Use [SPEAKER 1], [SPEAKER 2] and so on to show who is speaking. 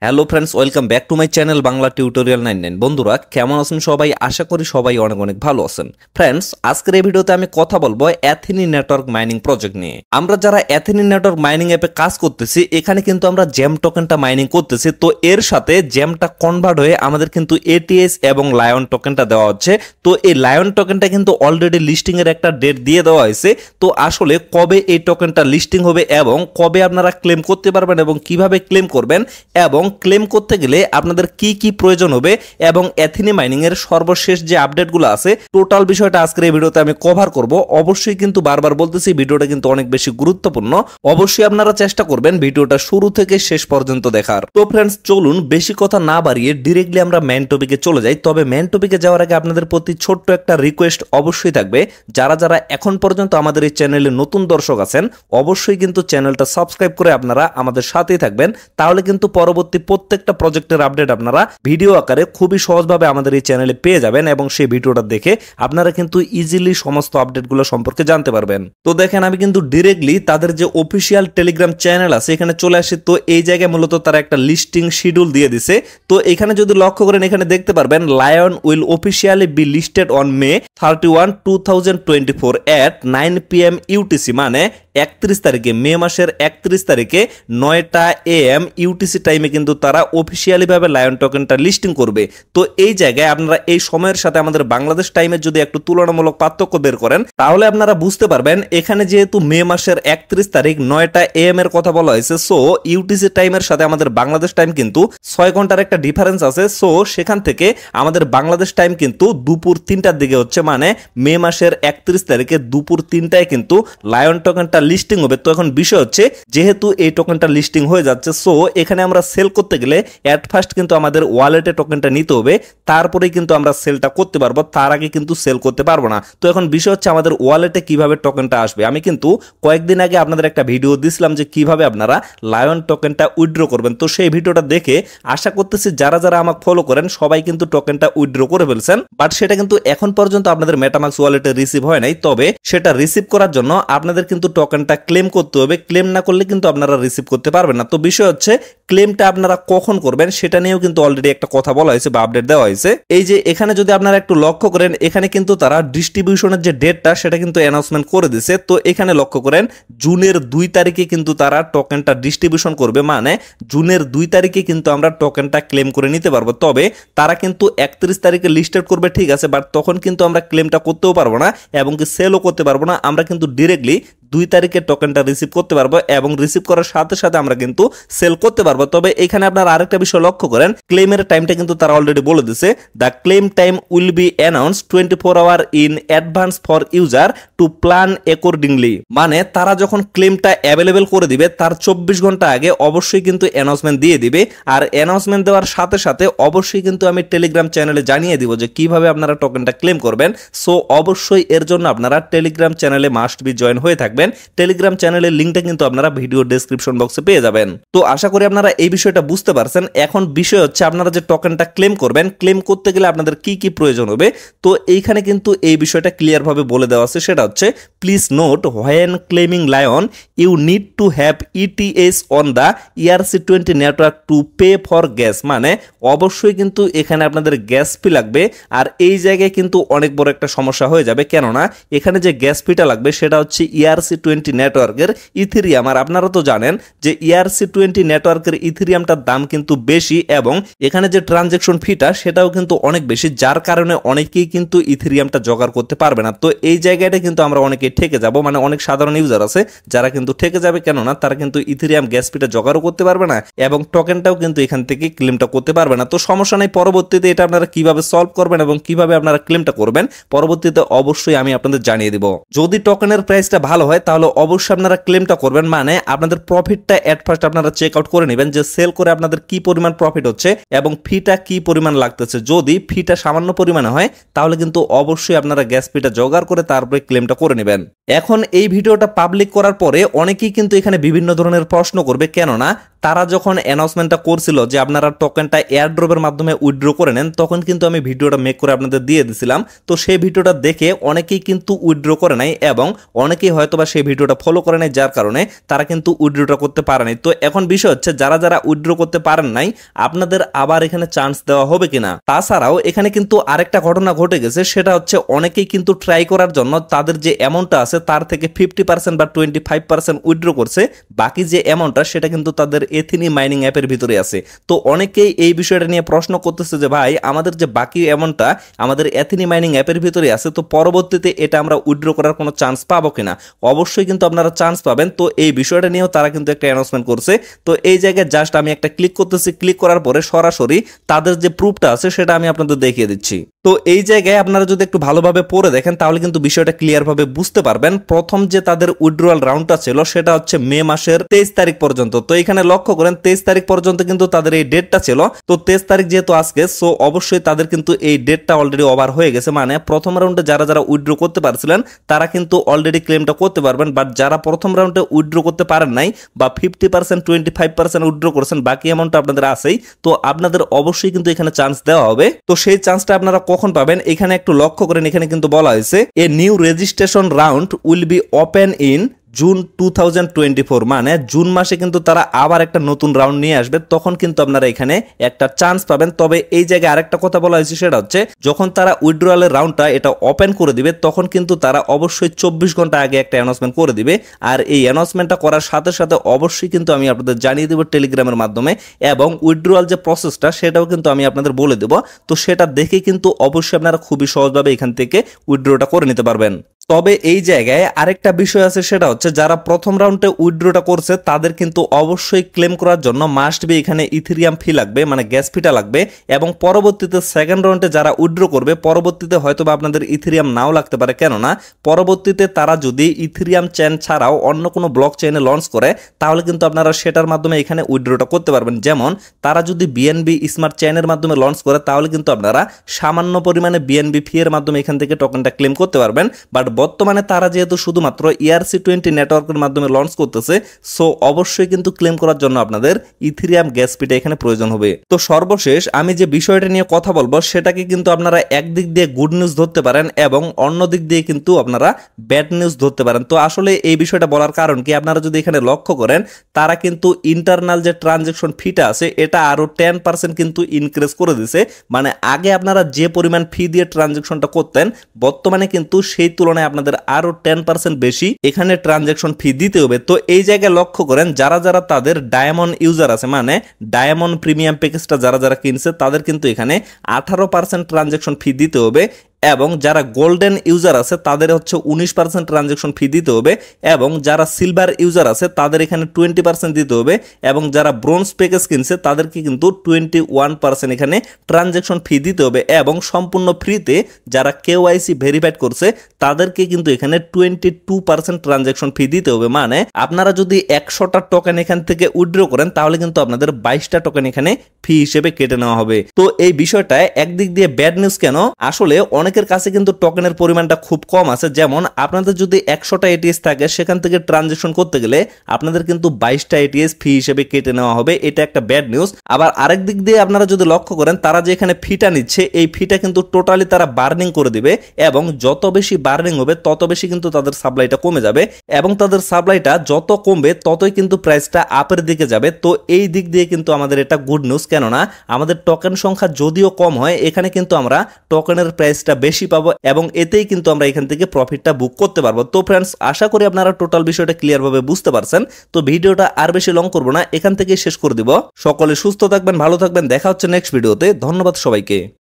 [SPEAKER 1] Hello friends, welcome back to my channel Bangla tutorial 99। বন্ধুরা কেমন আছেন সবাই? আশা করি সবাই অনেক অনেক ভালো আছেন। ফ্রেন্ডস, আজকের এই ভিডিওতে আমি কথা বলবো অ্যাথেনি নেটওয়ার্ক মাইনিং প্রজেক্ট নিয়ে। আমরা যারা অ্যাথেনি নেটওয়ার্ক মাইনিং অ্যাপে কাজ করতেছি, এখানে কিন্তু আমরা জ্যাম টোকেনটা মাইনিং করতেছি। তো এর সাথে জ্যামটা কনভার্ট হয়ে আমাদের কিন্তু এটিএস এবং লায়ন টোকেনটা দেওয়া হচ্ছে। তো এই লায়ন টোকেনটা কিন্তু অলরেডি লিস্টিং এর একটা ডেট দিয়ে দেওয়া হয়েছে। তো আসলে কবে এই টোকেনটা লিস্টিং হবে এবং কবে আপনারা ক্লেম করতে পারবেন এবং কিভাবে ক্লেম করবেন এবং ক্লেম করতে গেলে আপনাদের কি কি প্রয়োজন হবে এবং অ্যাথেনি মাইনিং এর সর্বশেষ যে আপডেটগুলো আছে টোটাল বিষয়টা আজকের এই ভিডিওতে আমি কভার করব। অবশ্যই কিন্তু বারবার বলতেছি, ভিডিওটা কিন্তু অনেক বেশি গুরুত্বপূর্ণ। অবশ্যই আপনারা চেষ্টা করবেন ভিডিওটা শুরু থেকে শেষ পর্যন্ত দেখার। তো ফ্রেন্ডস, চলুন বেশি কথা না বাড়িয়ে ডিরেক্টলি আমরা মেইন টপিকে চলে যাই। তবে মেইন টপিকে যাওয়ার আগে আপনাদের প্রতি ছোট্ট একটা রিকোয়েস্ট অবশ্যই থাকবে। যারা যারা এখন পর্যন্ত আমাদের এই চ্যানেলে নতুন দর্শক আছেন, অবশ্যই কিন্তু চ্যানেলটা সাবস্ক্রাইব করে আপনারা আমাদের সাথেই থাকবেন। তাহলে কিন্তু পরবর্তী প্রত্যেকটা প্রজেক্টের আপডেট আপনারা ভিডিও আকারে খুবই সহজভাবে আমাদের এই চ্যানেলে পেয়ে যাবেন এবং সেই ভিডিওটা দেখে আপনারা কিন্তু ইজিলি সমস্ত আপডেটগুলো সম্পর্কে জানতে পারবেন। তো দেখেন, আমি কিন্তু ডিরেক্টলি তাদের যে অফিসিয়াল টেলিগ্রাম চ্যানেল আছে এখানে চলে আসি। তো এই জায়গায় মূলত তারা একটা লিস্টিং শিডিউল দিয়ে দিছে। তো এখানে যদি লক্ষ্য করেন, এখানে দেখতে পারবেন lion will officially be listed on May 31, 2024 at 9 PM UTC, মানে 31 তারিখে, মে মাসের 31 তারিখে 9টা AM ইউটিসি টাইমে কিন্তু তারা অফিসিয়ালি ভাবে লায়ন টোকেনটা লিস্টিং করবে। তো এই জায়গায় আপনারা এই সময়ের সাথে আমাদের বাংলাদেশ টাইমের যদি একটু তুলনামূলক পার্থক্য বের করেন, তাহলে আপনারা বুঝতে পারবেন এখানে যেহেতু মে মাসের 31 তারিখ 9টা AM এর কথা বলা হয়েছে, সো ইউটিসি টাইমের সাথে আমাদের বাংলাদেশ টাইম কিন্তু 6 ঘন্টার একটা ডিফারেন্স আছে। সো সেখান থেকে আমাদের বাংলাদেশ টাইম কিন্তু দুপুর 3টার দিকে হচ্ছে, মানে মে মাসের 31 তারিখে দুপুর 3টায় কিন্তু লায়ন টোকেনটা লিস্টিং হবে। তো এখন বিষয় হচ্ছে, যেহেতু এই টোকেনটা লিস্টিং হয়ে যাচ্ছে, সো এখানে আমরা সেল করতে গেলে এট ফার্স্ট কিন্তু আমাদের ওয়ালেটে টোকেনটা নিতে হবে, তারপরেই কিন্তু আমরা সেলটা করতে পারবো, তার আগে কিন্তু সেল করতে পারবো না। তো এখন বিষয় হচ্ছে আমাদের ওয়ালেটে কিভাবে টোকেনটা আসবে। আমি কিন্তু কয়েকদিন আগে আপনাদের একটা ভিডিও দিছিলাম যে কিভাবে আপনারা লায়ন টোকেনটা উইথড্র করবেন। তো সেই ভিডিওটা দেখে আশা করতেছি যারা যারা আমাকে ফলো করেন সবাই কিন্তু টোকেনটা উইথড্র করে ফেলছেন, বাট সেটা কিন্তু এখন পর্যন্ত আপনাদের মেটামাক্স ওয়ালেটে রিসিভ হয় নাই। তবে সেটা রিসিভ করার জন্য আপনাদের কিন্তু টোকেনটা ক্লেম করতে হবে। ক্লেম না করলে কিন্তু আপনারা রিসিভ করতে পারবেন না। তো বিষয় হচ্ছে, ক্লেমটা আপনারা কখন করবেন সেটা নিয়েও কিন্তু অলরেডি একটা কথা বলা হয়েছে বা আপডেট দেওয়া হয়েছে। এই যে এখানে যদি আপনারা একটু লক্ষ্য করেন, এখানে কিন্তু তারা ডিস্ট্রিবিউশনের যে ডেটটা সেটা কিন্তু অ্যানাউন্সমেন্ট করে দিছে। তো এখানে লক্ষ্য করেন, জুনের 2 তারিখে কিন্তু তারা টোকেনটা ডিস্ট্রিবিউশন করবে, মানে জুনের 2 তারিখে কিন্তু আমরা টোকেনটা ক্লেম করে নিতে পারবো। তবে তারা কিন্তু 31 তারিখে লিস্টেড করবে, ঠিক আছে, বাট তখন কিন্তু আমরা ক্লেমটা করতেও পারবো না এবং কি সেলও করতে পারবো না। আমরা কিন্তু ডিরেক্টলি 2 তারিখে টোকেনটা রিসিভ করতে পারবো এবং রিসিভ করার সাথে সাথে আমরা কিন্তু সেল করতে পারবো। তবে এখানে আপনারা আরেকটা বিষয় লক্ষ্য করেন, ক্লেমের টাইমটা কিন্তু তারা অলরেডি বলে দিছে, the claim time will be announced 24 hour in advance for user to plan accordingly, মানে তারা যখন ক্লেমটা অ্যাভেলেবেল করে দিবে তার 24 ঘন্টা আগে অবশ্যই কিন্তু অ্যানাউন্সমেন্ট দিয়ে দিবে। আর অ্যানাউন্সমেন্ট দেওয়ার সাথে সাথে অবশ্যই কিন্তু আমি টেলিগ্রাম চ্যানেলে জানিয়ে দিব যে কিভাবে আপনারা টোকেনটা ক্লেম করবেন। সো অবশ্যই এর জন্য আপনারা টেলিগ্রাম চ্যানেলে মাস্ট বি জয়েন হয়ে থাকবেন। টেলিগ্রাম চ্যানেলের লিংকটা কিন্তু আপনারা ভিডিও ডেসক্রিপশন বক্সে পেয়ে যাবেন। তো আশা করি আপনারা এই বিষয়টা বুঝতে পারছেন। এখন বিষয় হচ্ছে, আপনারা যে টোকেনটা ক্লেম করবেন, ক্লেম করতে গেলে আপনাদের কি কি প্রয়োজন হবে। তো এইখানে কিন্তু এই বিষয়টা ক্লিয়ার ভাবে বলে দেওয়া আছে, সেটা হচ্ছে, please note when claiming lion you need to have ETH on the ERC20 network to pay for gas, মানে অবশ্যই কিন্তু এখানে আপনাদের গ্যাস ফি লাগবে। আর এই জায়গায় কিন্তু অনেক বড় একটা সমস্যা হয়ে যাবে, কেননা এখানে যে গ্যাস ফিটা লাগবে সেটা হচ্ছে ERC20 নেটওয়ার্কের ইথেরিয়াম। আর আপনারা তো জানেন যে ERC20 নেটওয়ার্কের ইথেরিয়ামটার দাম কিন্তু বেশি এবং এখানে যে ট্রানজ্যাকশন ফিটা সেটাও কিন্তু অনেক বেশি, যার কারণে অনেকেই কিন্তু ইথেরিয়ামটা জোগাড় করতে পারবে না। তো এই জায়গাটা কিন্তু আমরা অনেকেই ঠেকে যাব, মানে অনেক সাধারণ ইউজার আছে যারা কিন্তু ঠেকে যাবে, কেননা তারা কিন্তু ইথেরিয়াম গ্যাস ফিটা জোগাড়ও করতে পারবে না এবং টোকেনটাও কিন্তু এখান থেকে ক্লেমটা করতে পারবে না। তো সমস্যা নেই, পরবর্তীতে এটা আপনারা কিভাবে সলভ করবেন এবং কিভাবে আপনারা ক্লেমটা করবেন পরবর্তীতে অবশ্যই আমি আপনাদের জানিয়ে দিব। যদি টোকেনের প্রাইসটা ভালো হয় তাহলে অবশ্যই আপনারা ক্লেমটা করবেন, মানে আপনাদের প্রফিটটা এট ফার্স্ট আপনারা চেক আউট করে নেবেন যে সেল করে আপনাদের কি পরিমাণ প্রফিট হচ্ছে এবং ফিটা কি পরিমাণ লাগতেছে। যদি ফিটা সামান্য পরিমাণে হয় তাহলে কিন্তু অবশ্যই আপনারা গ্যাস ফিটা জোগাড় করে তারপরে ক্লেমটা করে নেবেন। এখন এই ভিডিওটা পাবলিক করার পরে অনেকেই কিন্তু এখানে বিভিন্ন ধরনের প্রশ্ন করবে, কেননা তারা যখন অ্যানাউন্সমেন্টটা করছিল যে আপনারা টোকেনটা এয়ারড্রপের মাধ্যমে উইথড্র করে নেন, তখন কিন্তু আমি ভিডিওটা মেক করে আপনাদের দিয়ে দিছিলাম। তো সেই ভিডিওটা দেখে অনেকেই কিন্তু উইথড্র করে নাই এবং অনেকেই হয়তোবা সেই ভিডিওটা ফলো করে নাই, যার কারণে তারা কিন্তু উইথড্রটা করতে পারে নাই। তো এখন বিষয় হচ্ছে যারা যারা উইথড্র করতে পারেন নাই, আপনাদের আবার এখানে চান্স দেওয়া হবে কিনা। তাছাড়াও এখানে কিন্তু আরেকটা ঘটনা ঘটে গেছে, সেটা হচ্ছে অনেকেই কিন্তু ট্রাই করার জন্য তাদের যে অ্যামাউন্টটা আছে তার থেকে 50% বা 25% উইথড্র করছে, বাকি যে অ্যামাউন্টটা সেটা কিন্তু তাদের এথিনি মাইনিং অ্যাপের ভিতরে আছে। তো অনেকেই এই বিষয়টা নিয়ে প্রশ্ন করতেছে যে ভাই আমাদের যে বাকি অ্যামাউন্টটা আমাদের এথিনি মাইনিং অ্যাপের ভিতরে আছে, তো পরবর্তীতে এটা আমরা উইথড্র করার কোনো চান্স পাবো কিনা। অবশ্যই কিন্তু আপনারা চান্স পাবেন। তো এই বিষয়টা নিয়েও তারা কিন্তু একটা অ্যানাউন্সমেন্ট করছে। তো এই জায়গায় জাস্ট আমি একটা ক্লিক করতেছি, ক্লিক করার পরে সরাসরি তাদের যে প্রুফটা আছে সেটা আমি আপনাদের দেখিয়ে দিচ্ছি। তো এই জায়গায় আপনারা যদি একটু ভালোভাবে পড়ে দেখেন তাহলে কিন্তু বিষয়টা ক্লিয়ার ভাবে বুঝতে পারবেন। প্রথম যে তাদের উইথড্রয়াল রাউন্ডটা ছিল সেটা হচ্ছে মে মাসের 23 তারিখ পর্যন্ত। তো এখানে লক্ষ্য করেন 23 তারিখ পর্যন্ত কিন্তু তাদের এই ডেটটা ছিল। তো 23 তারিখ যেহেতু আজকে, সো অবশ্যই তাদের কিন্তু এই ডেটটা অলরেডি ওভার হয়ে গেছে। মানে প্রথম রাউন্ডে যারা যারা উইথড্র করতে পারছিলেন তারা কিন্তু অলরেডি ক্লেমটা করতে পারবেন, বাট যারা প্রথম রাউন্ডে উইথড্র করতে পারেন নাই বা 50% 25% উইথড্র করছেন, বাকি অ্যামাউন্টটা আপনাদের আছেই, তো আপনাদের অবশ্যই কিন্তু এখানে চান্স দেওয়া হবে। তো সেই চান্সটা আপনারা কখন পাবেন এখানে একটু লক্ষ্য করেন। এখানে কিন্তু বলা হয়েছে a new registration round will be open in June 2024, মানে জুন মাসে কিন্তু তারা আবার একটা নতুন রাউন্ড নিয়ে আসবে, তখন কিন্তু আপনারা এখানে একটা চান্স পাবেন। তবে এই জায়গায় আরেকটা কথা বলা হয়েছে, সেটা হচ্ছে যখন তারা উইথড্রয়ালের রাউন্ডটা এটা ওপেন করে দিবে তখন কিন্তু তারা অবশ্যই 24 ঘন্টা আগে একটা অ্যানাউন্সমেন্ট করে দিবে। আর এই অ্যানাউন্সমেন্টটা করার সাথে সাথে অবশ্যই কিন্তু আমি আপনাদের জানিয়ে দেবো টেলিগ্রামের মাধ্যমে, এবং উইথড্রয়াল যে প্রসেসটা সেটাও কিন্তু আমি আপনাদের বলে দেবো। তো সেটা দেখে কিন্তু অবশ্যই আপনারা খুবই সহজভাবে এখান থেকে উইথড্রটা করে নিতে পারবেন। তবে এই জায়গায় আরেকটা বিষয় আছে, সেটা হচ্ছে যারা প্রথম রাউন্ডে উইথড্রটা করছে তাদের কিন্তু অবশ্যই ক্লেম করার জন্য মাস্ট বি এখানে ইথেরিয়াম ফি লাগবে, মানে গ্যাস ফিটা লাগবে। এবং পরবর্তীতে সেকেন্ড রাউন্ডে যারা উইথড্র করবে পরবর্তীতে হয়তো বা আপনাদের ইথেরিয়াম নাও লাগতে পারে, কেননা পরবর্তীতে তারা যদি ইথেরিয়াম চেইন ছাড়াও অন্য কোনো ব্লক চেইনে লঞ্চ করে তাহলে কিন্তু আপনারা সেটার মাধ্যমে এখানে উইথড্রটা করতে পারবেন। যেমন তারা যদি বিএনবি স্মার্ট চেইনের মাধ্যমে লঞ্চ করে তাহলে কিন্তু আপনারা সামান্য পরিমাণে বিএনবি ফি এর মাধ্যমে এখান থেকে টোকেনটা ক্লেম করতে পারবেন। বাট বর্তমানে তারা যেহেতু শুধুমাত্র ERC20 নেটওয়ার্কের মাধ্যমে লঞ্চ করতেছে, সো অবশ্যই কিন্তু ক্লেম করার জন্য আপনাদের ইথেরিয়াম গ্যাস ফিটা এখানে প্রয়োজন হবে। তো সর্বশেষ আমি যে বিষয়টা নিয়ে কথা বলবো সেটাকে কিন্তু আপনারা একদিক দিয়ে গুড নিউজ ধরতে পারেন এবং অন্য দিক দিয়ে কিন্তু আপনারা ব্যাড নিউজ ধরতে পারেন। তো আসলে এই বিষয়টা বলার কারণ কি, আপনারা যদি এখানে লক্ষ্য করেন তারা কিন্তু ইন্টারনাল যে ট্রানজেকশন ফিটা আছে এটা আরো 10% কিন্তু ইনক্রিজ করে দিছে। মানে আগে আপনারা যে পরিমাণ ফি দিয়ে ট্রানজেকশনটা করতেন বর্তমানে কিন্তু সেই তুলনায় আপনাদের আরো 10% বেশি এখানে ট্রানজেকশন ফি দিতে হবে। তো এই জায়গায় লক্ষ্য করেন যারা যারা তাদের ডায়মন্ড ইউজার আছে, মানে ডায়মন্ড প্রিমিয়াম প্যাকেজটা যারা যারা কিনছে তাদের কিন্তু এখানে 18% ট্রানজেকশন ফি দিতে হবে, এবং যারা গোল্ডেন ইউজার আছে তাদের হচ্ছে 19% ট্রানজেকশন ফি দিতে হবে, এবং যারা সিলভার ইউজার আছে তাদের এখানে 20% দিতে হবে, এবং যারা ব্রোঞ্জ প্যাকেজ কিনছে তাদেরকে কিন্তু 21% এখানে ট্রানজেকশন ফি দিতে হবে, এবং সম্পূর্ণ ফ্রিতে যারা KYC ভেরিফাইড করছে তাদেরকে কিন্তু এখানে 22% ট্রানজেকশন ফি দিতে হবে। মানে আপনারা যদি 100টা টোকেন এখান থেকে উইথড্র করেন তাহলে কিন্তু আপনাদের 22টা টোকেন এখানে ফি হিসেবে কেটে নেওয়া হবে। তো এই বিষয়টা একদিক দিয়ে ব্যাড নিউজ কেন, আসলে অনেকের কাছে কিন্তু টোকেনের পরিমাণটা খুব কম আছে। যেমন আপনাদের যদি 100টা ATS থাকে সেখান থেকে ট্রানজেকশন করতে গেলে আপনাদের কিন্তু 22টা ATS ফি হিসেবে কেটে নেওয়া হবে, এটা একটা ব্যাড নিউজ। আবার আরেক দিক দিয়ে আপনারা যদি লক্ষ্য করেন তারা যে এখানে ফিটা নিচ্ছে এই ফিটা কিন্তু টোটালি তারা বার্নিং করে দিবে, এবং যত বেশি বার্নিং হবে তত বেশি কিন্তু তাদের সাপ্লাইটা কমে যাবে, এবং তাদের সাপ্লাইটা যত কমবে ততই কিন্তু প্রাইসটা আপের দিকে যাবে। তো এই দিক দিয়ে কিন্তু আমাদের এটা গুড নিউজ, কেননা আমাদের টোকেন সংখ্যা যদিও কম হয় এখানে কিন্তু আমরা টোকেনের প্রাইসটা বেশি পাবো, এবং এতেই কিন্তু আমরা এখান থেকে প্রফিটটা বুক করতে পারবো। তো ফ্রেন্ডস আশা করি আপনারা টোটাল বিষয়টা ক্লিয়ার ভাবে বুঝতে পারছেন। তো ভিডিওটা আর বেশি লং করবো না, এখান থেকে শেষ করে দিব। সকলে সুস্থ থাকবেন, ভালো থাকবেন, দেখা হচ্ছে নেক্সট ভিডিওতে। ধন্যবাদ সবাইকে।